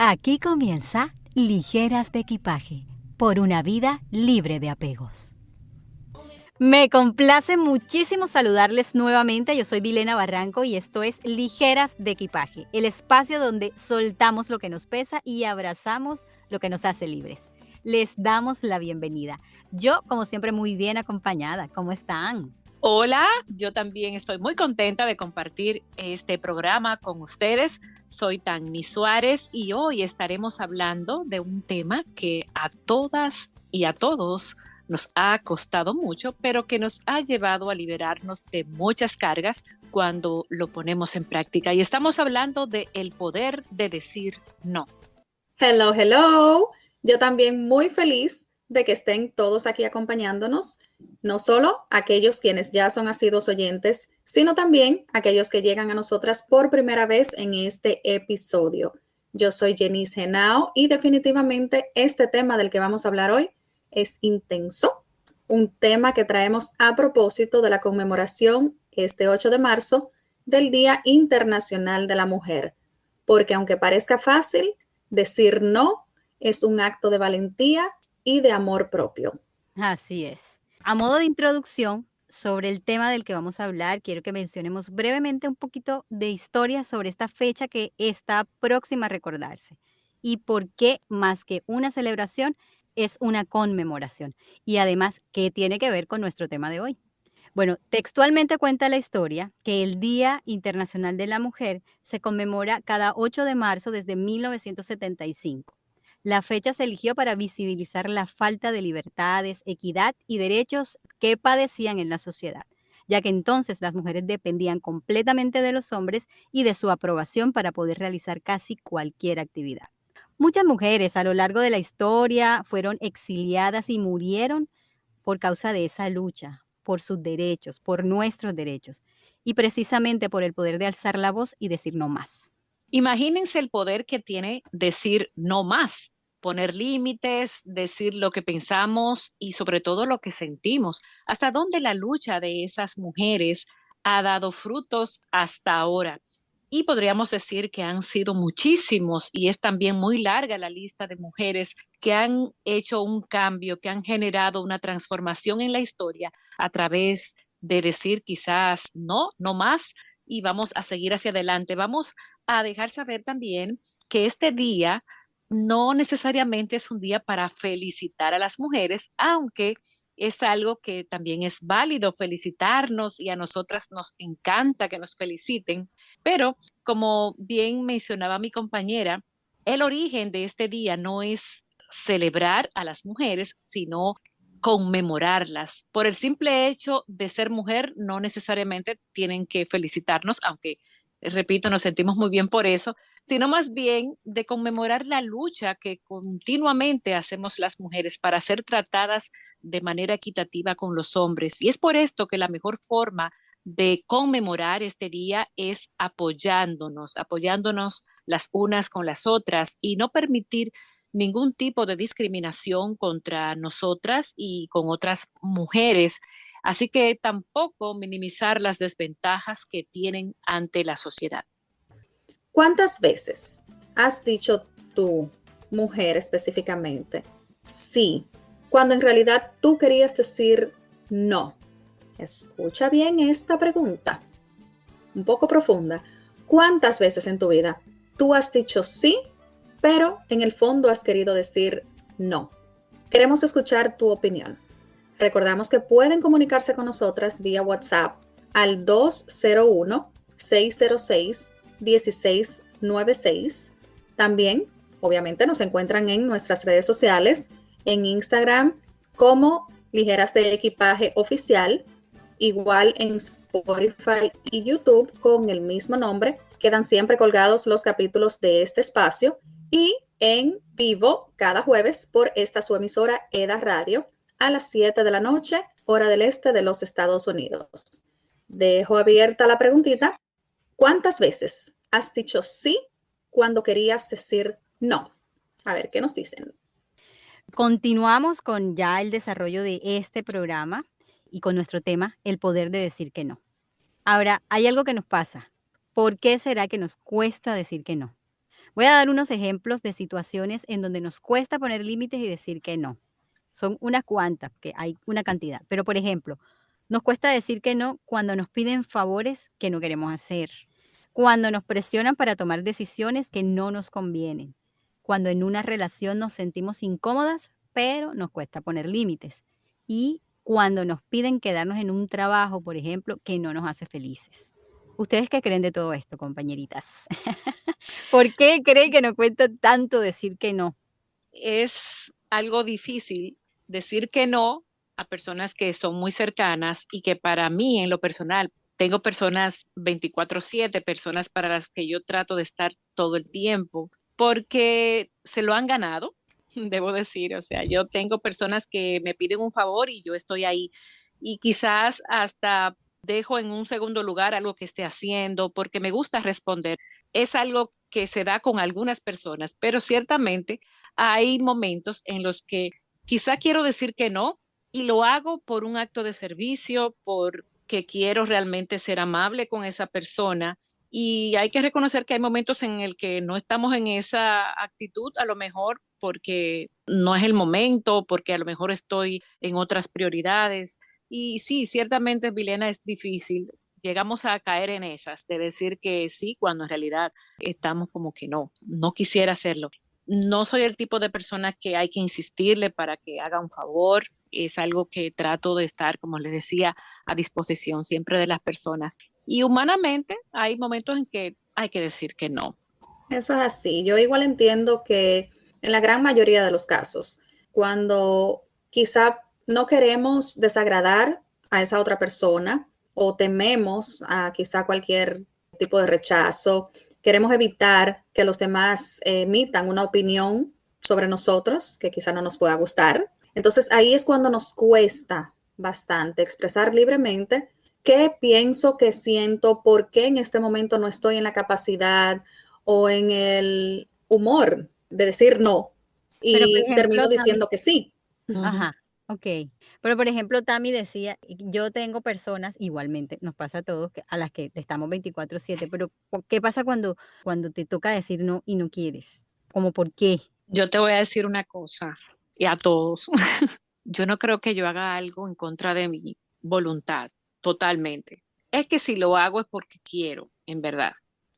Aquí comienza Ligeras de Equipaje, por una vida libre de apegos. Me complace muchísimo saludarles nuevamente. Yo soy Vilena Barranco y esto es Ligeras de Equipaje, el espacio donde soltamos lo que nos pesa y abrazamos lo que nos hace libres. Les damos la bienvenida. Yo, como siempre, muy bien acompañada. ¿Cómo están? Hola, yo también estoy muy contenta de compartir este programa con ustedes. Soy Tanny Suárez y hoy estaremos hablando de un tema que a todas y a todos nos ha costado mucho, pero que nos ha llevado a liberarnos de muchas cargas cuando lo ponemos en práctica. Y estamos hablando de el poder de decir no. Hello, hello. Yo también muy feliz de que estén todos aquí acompañándonos, no solo aquellos quienes ya son asiduos oyentes, sino también aquellos que llegan a nosotras por primera vez en este episodio. Yo soy Jenice Henao y definitivamente este tema del que vamos a hablar hoy es intenso, un tema que traemos a propósito de la conmemoración este 8 de marzo del Día Internacional de la Mujer, porque aunque parezca fácil, decir no es un acto de valentía y de amor propio. Así es. A modo de introducción sobre el tema del que vamos a hablar, quiero que mencionemos brevemente un poquito de historia sobre esta fecha que está próxima a recordarse y por qué más que una celebración es una conmemoración y además qué tiene que ver con nuestro tema de hoy. Bueno, textualmente cuenta la historia que el Día Internacional de la Mujer se conmemora cada 8 de marzo desde 1975. La fecha se eligió para visibilizar la falta de libertades, equidad y derechos que padecían en la sociedad, ya que entonces las mujeres dependían completamente de los hombres y de su aprobación para poder realizar casi cualquier actividad. Muchas mujeres a lo largo de la historia fueron exiliadas y murieron por causa de esa lucha, por sus derechos, por nuestros derechos, y precisamente por el poder de alzar la voz y decir no más. Imagínense el poder que tiene decir no más, poner límites, decir lo que pensamos y sobre todo lo que sentimos. Hasta dónde la lucha de esas mujeres ha dado frutos hasta ahora. Y podríamos decir que han sido muchísimos y es también muy larga la lista de mujeres que han hecho un cambio, que han generado una transformación en la historia a través de decir quizás no, no más y vamos a seguir hacia adelante. Vamos a dejar saber también que este día no necesariamente es un día para felicitar a las mujeres, aunque es algo que también es válido felicitarnos y a nosotras nos encanta que nos feliciten, pero como bien mencionaba mi compañera, el origen de este día no es celebrar a las mujeres, sino conmemorarlas. Por el simple hecho de ser mujer, no necesariamente tienen que felicitarnos, aunque repito, nos sentimos muy bien por eso, sino más bien de conmemorar la lucha que continuamente hacemos las mujeres para ser tratadas de manera equitativa con los hombres. Y es por esto que la mejor forma de conmemorar este día es apoyándonos las unas con las otras y no permitir ningún tipo de discriminación contra nosotras y con otras mujeres. Así que tampoco minimizar las desventajas que tienen ante la sociedad. ¿Cuántas veces has dicho tú, mujer específicamente, sí, cuando en realidad tú querías decir no? Escucha bien esta pregunta, un poco profunda. ¿Cuántas veces en tu vida tú has dicho sí, pero en el fondo has querido decir no? Queremos escuchar tu opinión. Recordamos que pueden comunicarse con nosotras vía WhatsApp al 201-606-1696. También, obviamente, nos encuentran en nuestras redes sociales, en Instagram como Ligeras de Equipaje Oficial, igual en Spotify y YouTube con el mismo nombre. Quedan siempre colgados los capítulos de este espacio y en vivo cada jueves por esta su emisora EDA Radio a las 7 de la noche, hora del este de los Estados Unidos. Dejo abierta la preguntita. ¿Cuántas veces has dicho sí cuando querías decir no? A ver, ¿qué nos dicen? Continuamos con ya el desarrollo de este programa y con nuestro tema, el poder de decir que no. Ahora, hay algo que nos pasa. ¿Por qué será que nos cuesta decir que no? Voy a dar unos ejemplos de situaciones en donde nos cuesta poner límites y decir que no. Son unas cuantas, que hay una cantidad. Pero, por ejemplo, nos cuesta decir que no cuando nos piden favores que no queremos hacer, cuando nos presionan para tomar decisiones que no nos convienen, cuando en una relación nos sentimos incómodas, pero nos cuesta poner límites, y cuando nos piden quedarnos en un trabajo, por ejemplo, que no nos hace felices. ¿Ustedes qué creen de todo esto, compañeritas? ¿Por qué creen que nos cuesta tanto decir que no? Es algo difícil decir que no a personas que son muy cercanas y que para mí, en lo personal, tengo personas 24/7, personas para las que yo trato de estar todo el tiempo, porque se lo han ganado, debo decir. O sea, yo tengo personas que me piden un favor y yo estoy ahí. Y quizás hasta dejo en un segundo lugar algo que esté haciendo porque me gusta responder. Es algo que se da con algunas personas, pero ciertamente hay momentos en los que quizá quiero decir que no y lo hago por un acto de servicio, porque quiero realmente ser amable con esa persona. Y hay que reconocer que hay momentos en el que no estamos en esa actitud, a lo mejor porque no es el momento, porque a lo mejor estoy en otras prioridades. Y sí, ciertamente, Vilena, es difícil. Llegamos a caer en esas, de decir que sí, cuando en realidad estamos como que no, no quisiera hacerlo. No soy el tipo de persona que hay que insistirle para que haga un favor. Es algo que trato de estar, como les decía, a disposición siempre de las personas. Y humanamente hay momentos en que hay que decir que no. Eso es así. Yo igual entiendo que en la gran mayoría de los casos, cuando quizá no queremos desagradar a esa otra persona o tememos a quizá cualquier tipo de rechazo, queremos evitar que los demás emitan una opinión sobre nosotros que quizá no nos pueda gustar. Entonces ahí es cuando nos cuesta bastante expresar libremente qué pienso, qué siento, por qué en este momento no estoy en la capacidad o en el humor de decir no Pero, por y ejemplo, termino Tami diciendo que sí. Ujú. ajá, okey. Pero, por ejemplo, Tami decía, yo tengo personas, igualmente, nos pasa a todos, que a las que estamos 24/7, pero, ¿qué pasa cuando te toca decir no y no quieres? ¿Cómo por qué? Yo te voy a decir una cosa, y a todos. Yo no creo que yo haga algo en contra de mi voluntad, totalmente. Es que si lo hago es porque quiero, en verdad.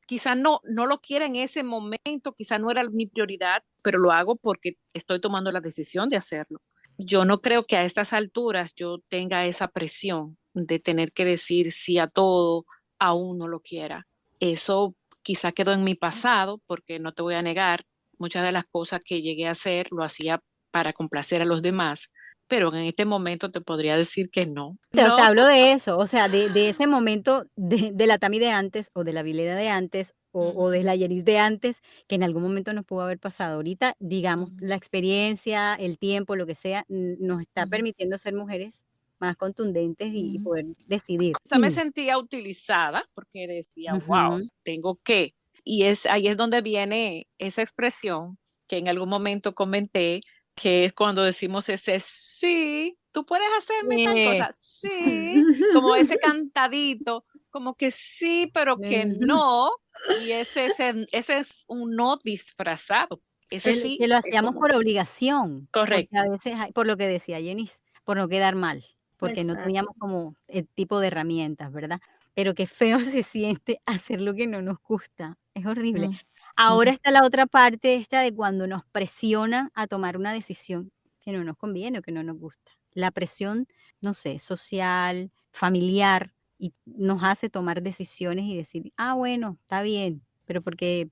Quizá no lo quiera en ese momento, quizá no era mi prioridad, pero lo hago porque estoy tomando la decisión de hacerlo. Yo no creo que a estas alturas yo tenga esa presión de tener que decir sí a todo, aún no lo quiera. Eso quizá quedó en mi pasado, porque no te voy a negar, muchas de las cosas que llegué a hacer lo hacía para complacer a los demás, pero en este momento te podría decir que no. O sea, No. hablo de eso, o sea, de ese momento de la Tami de antes, o de la Vilena de antes, o de Ujú, la Yenis de antes, que en algún momento nos pudo haber pasado. Ahorita, digamos, ujú, la experiencia, el tiempo, lo que sea, nos está ujú, permitiendo ser mujeres más contundentes y ujú. poder decidir. Quizá me sentía utilizada porque decía, wow, Ujú. tengo que. Y ahí es donde viene esa expresión que en algún momento comenté, que es cuando decimos ese sí, tú puedes hacerme tal Sí. cosa, sí, como ese cantadito, como que sí, pero que Ujú. no. Y ese es un no disfrazado. Ese Que sí lo es hacíamos como por obligación, porque a correcto. veces por lo que decía Yenis, por no quedar mal, porque no Exacto. teníamos como el tipo de herramientas, ¿verdad? Pero qué feo se siente hacer lo que no nos gusta, es horrible. Mm, Ahora ujú, está la otra parte esta de cuando nos presionan a tomar una decisión que no nos conviene o que no nos gusta. La presión, no sé, social, familiar, y nos hace tomar decisiones y decir: "Ah, bueno, está bien", pero porque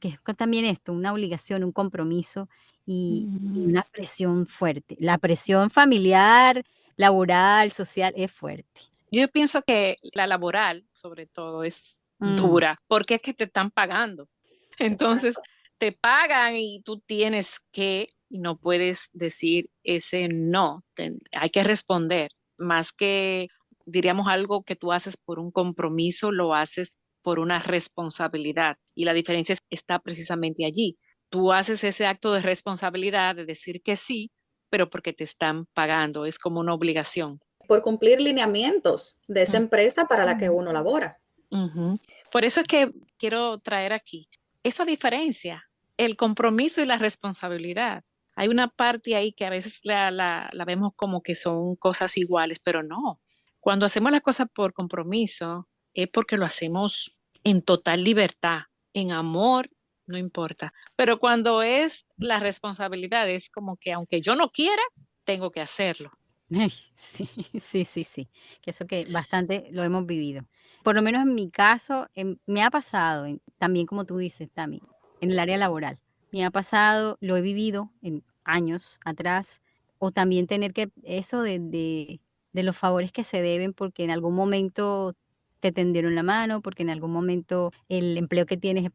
es también esto, una obligación, un compromiso y ujú. una presión fuerte. La presión familiar, laboral, social es fuerte. Yo pienso que la laboral, sobre todo, es Mm, dura, porque es que te están pagando. Entonces, Exacto. te pagan y tú tienes que, y no puedes decir ese no, hay que responder, más que, diríamos, algo que tú haces por un compromiso, lo haces por una responsabilidad. Y la diferencia está precisamente allí. Tú haces ese acto de responsabilidad de decir que sí, pero porque te están pagando, es como una obligación. Por cumplir lineamientos de esa empresa para la que Ujú. uno labora. Ujú. Por eso es que quiero traer aquí esa diferencia el compromiso y la responsabilidad. Hay una parte ahí que a veces la vemos como que son cosas iguales, pero no. Cuando hacemos las cosas por compromiso, es porque lo hacemos en total libertad, en amor, no importa. Pero cuando es la responsabilidad, es como que aunque yo no quiera, tengo que hacerlo. Ay, sí, sí, sí, sí, que eso que bastante lo hemos vivido. Por lo menos en mi caso, me ha pasado, también como tú dices, también, en el área laboral. Me ha pasado, lo he vivido en años atrás, o también tener que, eso de los favores que se deben porque en algún momento te tendieron la mano, porque en algún momento el empleo que tienes es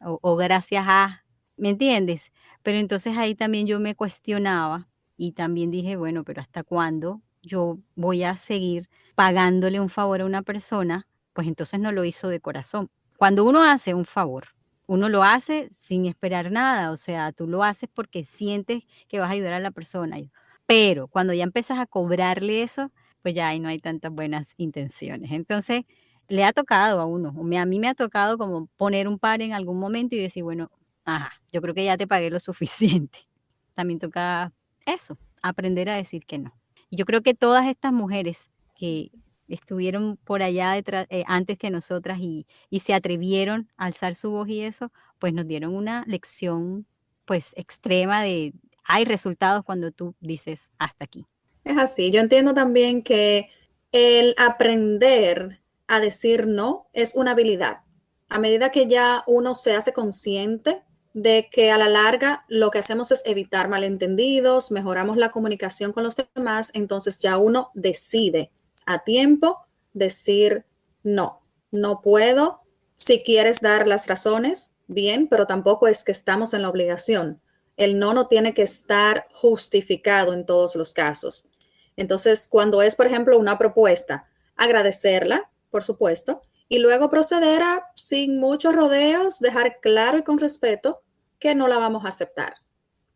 o gracias a, ¿me entiendes? Pero entonces ahí también yo me cuestionaba y también dije, bueno, pero ¿hasta cuándo yo voy a seguir pagándole un favor a una persona? Pues entonces no lo hizo de corazón. Cuando uno hace un favor, uno lo hace sin esperar nada, o sea, tú lo haces porque sientes que vas a ayudar a la persona. Pero cuando ya empiezas a cobrarle eso, pues ya ahí no hay tantas buenas intenciones. Entonces, le ha tocado a uno, a mí me ha tocado como poner un par en algún momento y decir, bueno, ajá, yo creo que ya te pagué lo suficiente. También toca eso, aprender a decir que no. Y yo creo que todas estas mujeres que estuvieron por allá antes que nosotras y se atrevieron a alzar su voz y eso, pues nos dieron una lección pues extrema de hay resultados cuando tú dices hasta aquí. Es así. Yo entiendo también que el aprender a decir no es una habilidad. A medida que ya uno se hace consciente de que a la larga lo que hacemos es evitar malentendidos, mejoramos la comunicación con los demás, entonces ya uno decide a tiempo decir no, no puedo. Si quieres dar las razones, bien, pero tampoco es que estamos en la obligación. El no no tiene que estar justificado en todos los casos. Entonces, cuando es, por ejemplo, una propuesta, agradecerla, por supuesto, y luego proceder a, sin muchos rodeos, dejar claro y con respeto que no la vamos a aceptar.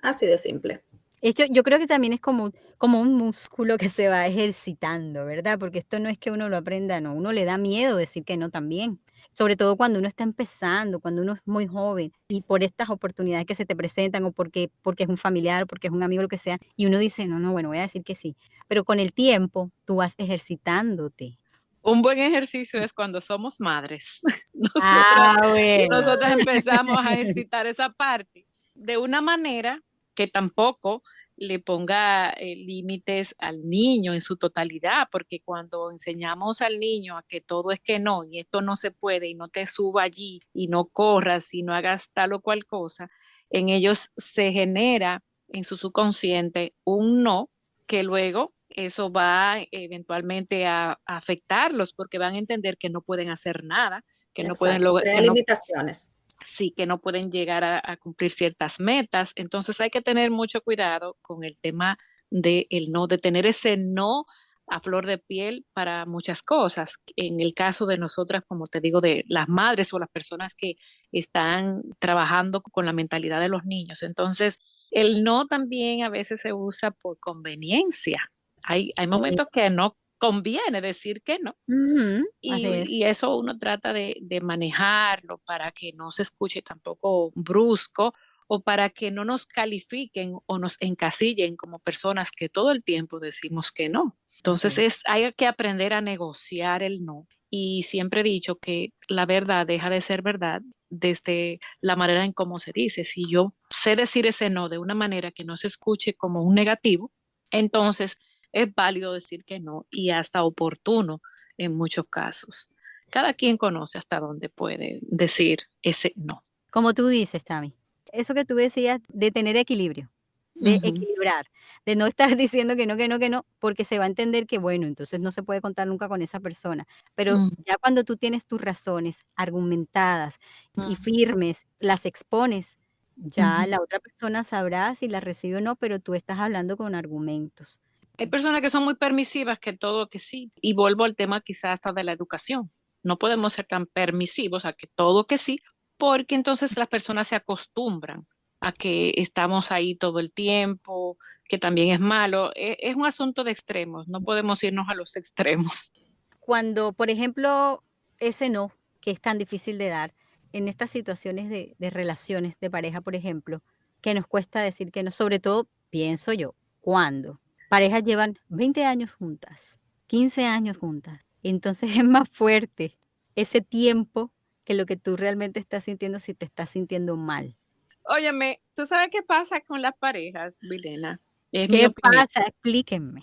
Así de simple. Esto yo creo que también es como un músculo que se va ejercitando, ¿verdad? Porque esto no es que uno lo aprenda, no, uno le da miedo decir que no también, sobre todo cuando uno está empezando, cuando uno es muy joven y por estas oportunidades que se te presentan o porque es un familiar, porque es un amigo, lo que sea, y uno dice, no, no, bueno, voy a decir que sí, pero con el tiempo tú vas ejercitándote. Un buen ejercicio es cuando somos madres. Nosotras, Ah, bueno. nosotras empezamos a ejercitar esa parte de una manera que tampoco le ponga límites al niño en su totalidad, porque cuando enseñamos al niño a que todo es que no, y esto no se puede, y no te suba allí, y no corras, y no hagas tal o cual cosa, en ellos se genera en su subconsciente un no que luego eso va eventualmente a afectarlos porque van a entender que no pueden hacer nada, que no pueden Exacto. lograr, Crea limitaciones. sí, que no pueden llegar a cumplir ciertas metas. Entonces hay que tener mucho cuidado con el tema de el no, de tener ese no a flor de piel para muchas cosas. En el caso de nosotras, como te digo, de las madres o las personas que están trabajando con la mentalidad de los niños. Entonces, el no también a veces se usa por conveniencia. Hay Sí. momentos que no conviene decir que no. Ujú, así Y es. eso uno trata de manejarlo para que no se escuche tampoco brusco o para que no nos califiquen o nos encasillen como personas que todo el tiempo decimos que no. Así Entonces es. hay que aprender a negociar el no. Y siempre he dicho que la verdad deja de ser verdad desde la manera en cómo se dice. Si yo sé decir ese no de una manera que no se escuche como un negativo, entonces es válido decir que no y hasta oportuno en muchos casos. Cada quien conoce hasta dónde puede decir ese no. Como tú dices, Tami, eso que tú decías de tener equilibrio, de Ujú, equilibrar, de no estar diciendo que no, que no, que no, porque se va a entender que, bueno, entonces no se puede contar nunca con esa persona. Pero ujú, ya cuando tú tienes tus razones argumentadas y firmes, las expones, ya ujú. la otra persona sabrá si las recibe o no, pero tú estás hablando con argumentos. Hay personas que son muy permisivas que todo que sí. Y vuelvo al tema quizás hasta de la educación. No podemos ser tan permisivos a que todo que sí, porque entonces las personas se acostumbran a que estamos ahí todo el tiempo, que también es malo. Es un asunto de extremos, no podemos irnos a los extremos. Cuando, por ejemplo, ese no, que es tan difícil de dar, en estas situaciones de relaciones de pareja, por ejemplo, que nos cuesta decir que no, sobre todo, pienso yo, cuando parejas llevan 20 años juntas, 15 años juntas, entonces es más fuerte ese tiempo que lo que tú realmente estás sintiendo si te estás sintiendo mal. Óyeme, ¿tú sabes qué pasa con las parejas, Vilena? Es mi ¿Qué opinión. pasa? Explíquenme.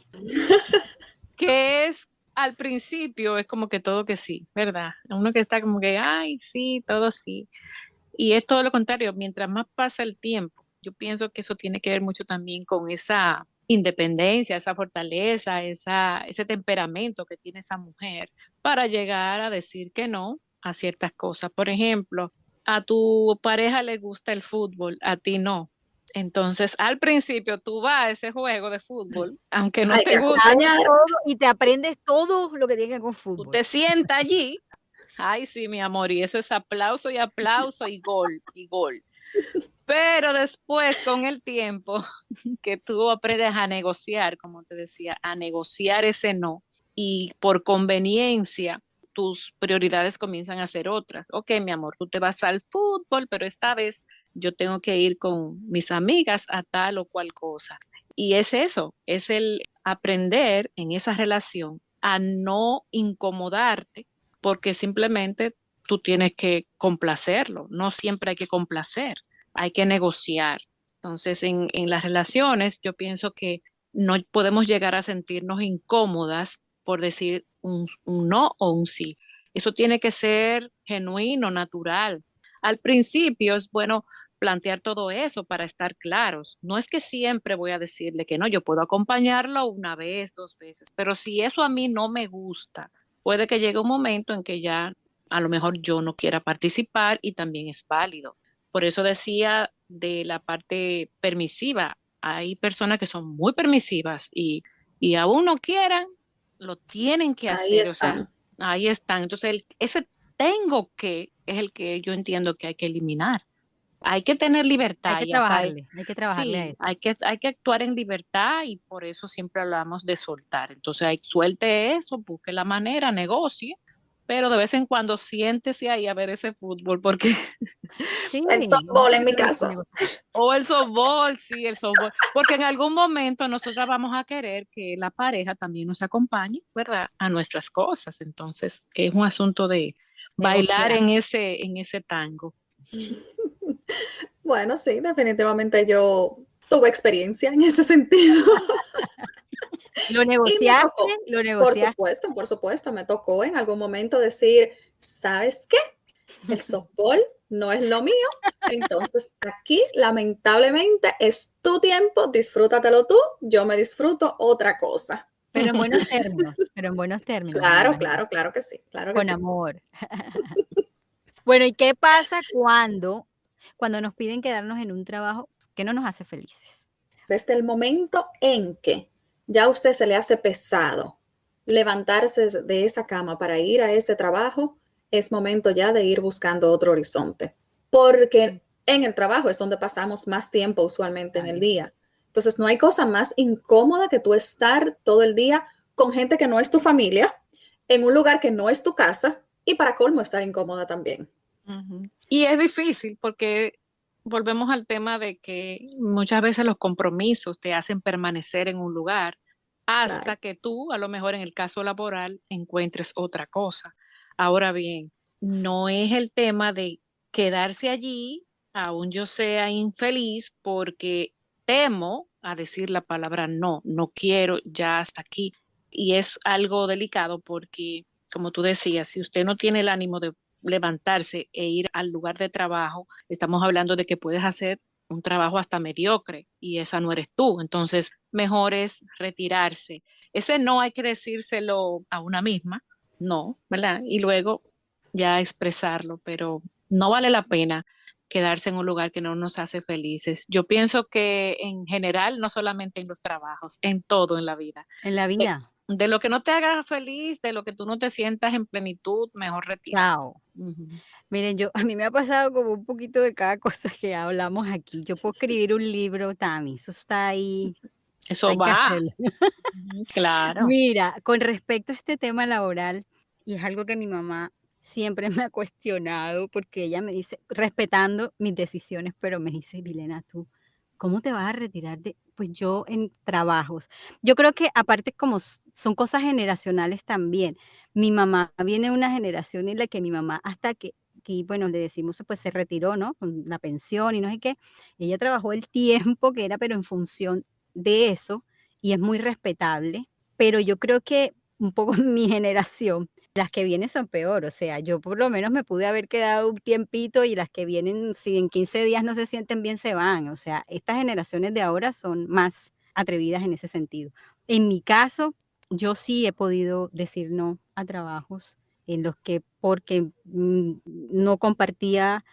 Que es al principio es como que todo que sí, ¿verdad? Uno que está como que, ay, sí, todo sí. Y es todo lo contrario, mientras más pasa el tiempo, yo pienso que eso tiene que ver mucho también con esa independencia, esa fortaleza, ese temperamento que tiene esa mujer para llegar a decir que no a ciertas cosas. Por ejemplo, a tu pareja le gusta el fútbol, a ti no. Entonces, al principio tú vas a ese juego de fútbol, aunque no Hay que te guste, acompañar. Todo, y te aprendes todo lo que tiene que ver con tú fútbol. te sientas allí. Ay, sí, mi amor, y eso es aplauso y aplauso y gol y gol. Pero después, con el tiempo, que tú aprendes a negociar, como te decía, a negociar ese no, y por conveniencia, tus prioridades comienzan a ser otras. Ok, mi amor, tú te vas al fútbol, pero esta vez yo tengo que ir con mis amigas a tal o cual cosa. Y es eso, es el aprender en esa relación a no incomodarte porque simplemente tú tienes que complacerlo, no siempre hay que complacer, hay que negociar. Entonces, en las relaciones, yo pienso que no podemos llegar a sentirnos incómodas por decir un no o un sí. Eso tiene que ser genuino, natural. Al principio es bueno plantear todo eso para estar claros. No es que siempre voy a decirle que no, yo puedo acompañarlo una vez, dos veces, pero si eso a mí no me gusta, puede que llegue un momento en que ya a lo mejor yo no quiera participar y también es válido. Por eso decía de la parte permisiva. Hay personas que son muy permisivas y aún no quieran, lo tienen que Ahí hacer. O sea, están. ahí están. Entonces, ese tengo que es el que yo entiendo que hay que eliminar. Hay que tener libertad y hasta Hay que trabajarle a sí, eso. hay que actuar en libertad y por eso siempre hablamos de soltar. Entonces, suelte eso, busque la manera, negocie, pero de vez en cuando siéntese ahí a ver ese fútbol, porque, Sí, El un softball en mi poquito de caso. negociar. o el softball, sí, el softball, porque en algún momento nosotras vamos a querer que la pareja también nos acompañe, ¿verdad? A nuestras cosas. Entonces, es un asunto de bailar Negociar. en ese tango. Bueno, sí, definitivamente yo tuve experiencia en ese sentido. Lo Y me negociaste, tocó, lo negociaste. por supuesto, me tocó en algún momento decir, ¿sabes qué? El softball no es lo mío. Entonces, aquí, lamentablemente, es tu tiempo, disfrútatelo tú, yo me disfruto otra cosa. Pero en buenos términos, me Claro, imagino, claro, claro que sí, claro que con sí. amor. Bueno, ¿y qué pasa cuando nos piden quedarnos en un trabajo que no nos hace felices? Desde el momento en que ya a usted se le hace pesado levantarse de esa cama para ir a ese trabajo, es momento ya de ir buscando otro horizonte, porque en el trabajo es donde pasamos más tiempo usualmente en el Ay, día. Entonces, no hay cosa más incómoda que tú estar todo el día con gente que no es tu familia, en un lugar que no es tu casa y para colmo estar incómoda también. Ujú. Y es difícil porque volvemos al tema de que muchas veces los compromisos te hacen permanecer en un lugar Claro. hasta que tú, a lo mejor en el caso laboral, encuentres otra cosa. Ahora bien, no es el tema de quedarse allí, aún yo sea infeliz, porque temo a decir la palabra no, no quiero, ya hasta aquí. Y es algo delicado porque, como tú decías, si usted no tiene el ánimo de levantarse e ir al lugar de trabajo, estamos hablando de que puedes hacer un trabajo hasta mediocre y esa no eres tú. Entonces, mejor es retirarse. Ese no hay que decírselo a una misma, no, ¿verdad? Y luego ya expresarlo, pero no vale la pena quedarse en un lugar que no nos hace felices. Yo pienso que en general, no solamente en los trabajos, en todo en la vida. en la De, vida. de lo que no te haga feliz, de lo que tú no te sientas en plenitud, mejor retírate. Chao. Ujú. Miren, a mí me ha pasado como un poquito de cada cosa que hablamos aquí. Yo puedo escribir un libro, Tami, eso está ahí, Eso hay que va. hacerlo. Ujú, claro. Mira, con respecto a este tema laboral, y es algo que mi mamá siempre me ha cuestionado porque ella me dice, respetando mis decisiones, pero me dice, Vilena, tú, ¿cómo te vas a retirar de, pues yo en trabajos? Yo creo que aparte como son cosas generacionales también. Mi mamá viene de una generación en la que mi mamá hasta que, bueno, le decimos, pues se retiró, ¿no? Con la pensión y no sé qué. Ella trabajó el tiempo que era, pero en función de eso, y es muy respetable. Pero yo creo que un poco mi generación, las que vienen son peor, o sea, yo por lo menos me pude haber quedado un tiempito y las que vienen, si en 15 días no se sienten bien, se van. O sea, estas generaciones de ahora son más atrevidas en ese sentido. En mi caso, yo sí he podido decir no a trabajos en los que porque no compartía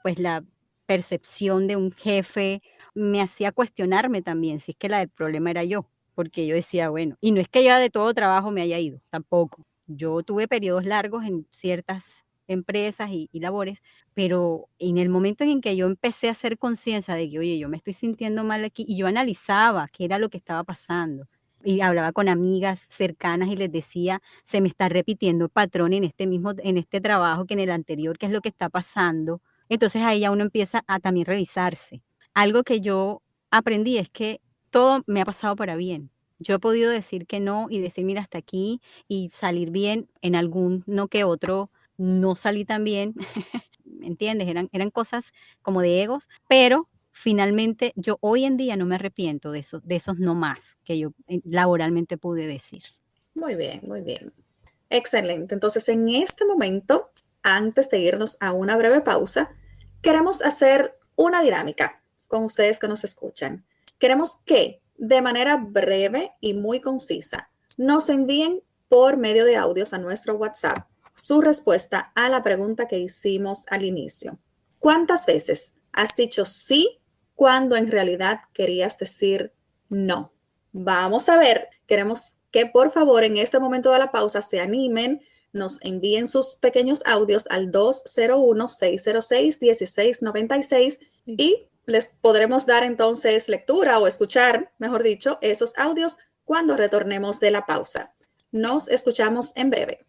pues la percepción de un jefe, me hacía cuestionarme también si es que el problema era yo, porque yo decía, bueno, y no es que yo de todo trabajo me haya ido, tampoco. Yo tuve periodos largos en ciertas empresas y labores, pero en el momento en que yo empecé a hacer conciencia de que, oye, yo me estoy sintiendo mal aquí, y yo analizaba qué era lo que estaba pasando, y hablaba con amigas cercanas y les decía, se me está repitiendo el patrón en este trabajo que en el anterior, ¿qué es lo que está pasando? Entonces ahí ya uno empieza a también revisarse. Algo que yo aprendí es que todo me ha pasado para bien. Yo he podido decir que no y decir, mira, hasta aquí, y salir bien en algún no que otro, no salí tan bien, ¿me entiendes? Eran cosas como de egos, pero finalmente yo hoy en día no me arrepiento de esos no más que yo laboralmente pude decir. Muy bien, muy bien. Excelente. Entonces, en este momento, antes de irnos a una breve pausa, queremos hacer una dinámica con ustedes que nos escuchan. Queremos que de manera breve y muy concisa nos envíen por medio de audios a nuestro WhatsApp su respuesta a la pregunta que hicimos al inicio. ¿Cuántas veces has dicho sí cuando en realidad querías decir no? Vamos a ver, queremos que por favor en este momento de la pausa se animen, nos envíen sus pequeños audios al 201-606-1696 y les podremos dar entonces lectura o escuchar, mejor dicho, esos audios cuando retornemos de la pausa. Nos escuchamos en breve.